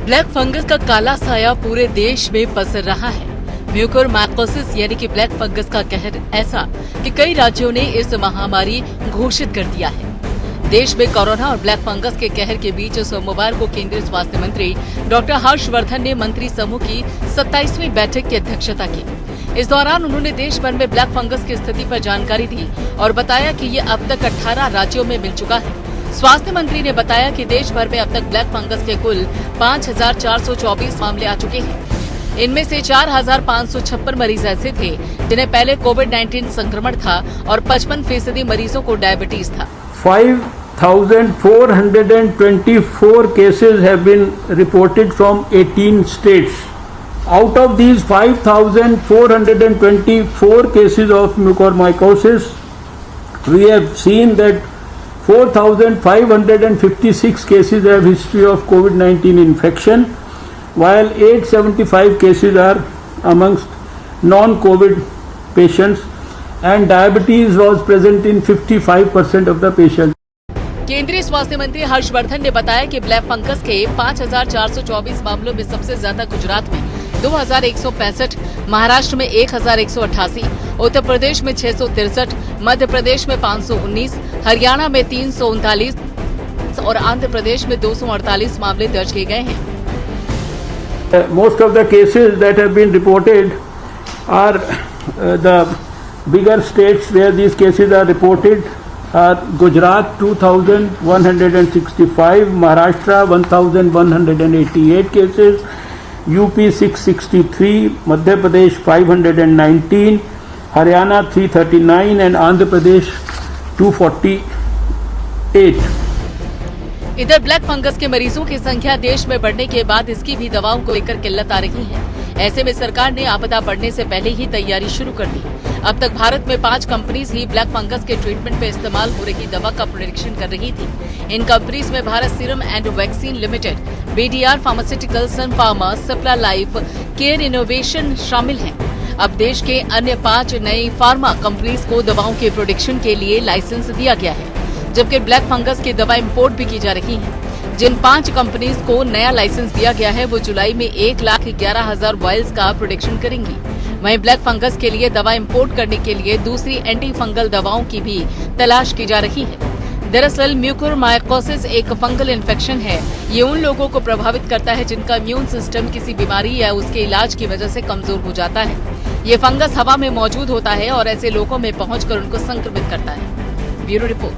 Black fungus का काला साया पूरे देश में पसर रहा है। म्यूकोरमाइकोसिस यानी कि ब्लैक फंगस का कहर ऐसा कि कई राज्यों ने इस महामारी घोषित कर दिया है। देश में कोरोना और ब्लैक फंगस के कहर के बीच सोमवार को केंद्रीय स्वास्थ्य मंत्री डॉक्टर हर्षवर्धन ने मंत्री समूह की 27वीं बैठक की अध्यक्षता की। इस दौरान उन्होंने देश भर में ब्लैक फंगस की स्थिति पर जानकारी दी और बताया कि ये अब तक 18 राज्यों में मिल चुका है। स्वास्थ्य मंत्री ने बताया कि देश भर में अब तक ब्लैक फंगस के कुल 5,424 मामले आ चुके हैं। इनमें से 4,556 मरीज ऐसे थे जिन्हें पहले कोविड-19 संक्रमण था और 55% मरीजों को डायबिटीज था। 5,424 cases have been reported from 18 states. Out of these 5,424 cases of mucormycosis, we have seen that 4,556 cases have history of COVID-19 infection, while 875 cases are amongst non-COVID patients, and diabetes was present in 55% of the patients. केंद्रीय स्वास्थ्य मंत्री हर्षवर्धन ने बताया कि black fungus के 5,424 मामलों में सबसे ज्यादा गुजरात में 2,165, महाराष्ट्र में 1,188, उत्तर प्रदेश में 663, मध्य प्रदेश में 519, हरियाणा में 339 और आंध्र प्रदेश में 248 मामले दर्ज किए गए हैं। Most of the cases that have been reported are the bigger states where these cases are reported are Gujarat 2,165, Maharashtra 1,188 cases, UP 663, Madhya Pradesh 519, Haryana 339 and Andhra Pradesh 248. इधर ब्लैक फंगस के मरीजों की संख्या देश में बढ़ने के बाद इसकी भी दवाओं को लेकर किल्लत आ रही है। ऐसे में सरकार ने आपदा बढ़ने से पहले ही तैयारी शुरू कर दी। अब तक भारत में 5 कंपनीज ही ब्लैक फंगस के ट्रीटमेंट पे इस्तेमाल हो रही दवा का प्रोडक्शन कर रही थी। इन कंपनीज में Bharat serum and vaccine limited, BDR pharmaceutical, Sun Pharma, Cipla life care innovation शामिल हैं। अब देश के अन्य 5 नई फार्मा कंपनीज को दवाओं के प्रोडक्शन के लिए लाइसेंस दिया गया है, जबकि ब्लैक फंगस की दवा इंपोर्ट भी की जा रही है। जिन 5 कंपनीज को नया लाइसेंस दिया गया है वो जुलाई में 1,11,000 वायल्स का प्रोडक्शन करेंगी। वहीं ब्लैक फंगस के लिए दवा इंपोर्ट करने के लिए दूसरी एंटी फंगल दवाओं की भी तलाश की जा रही है। दरअसल म्यूकोरमाइकोसिस एक फंगल इन्फेक्शन है। ये उन लोगों को प्रभावित करता है जिनका इम्यून सिस्टम किसी बीमारी या उसके इलाज की वजह से कमजोर हो जाता है। ये फंगस हवा में मौजूद होता है और ऐसे लोगों में पहुंचकर उनको संक्रमित करता है। Bureau report.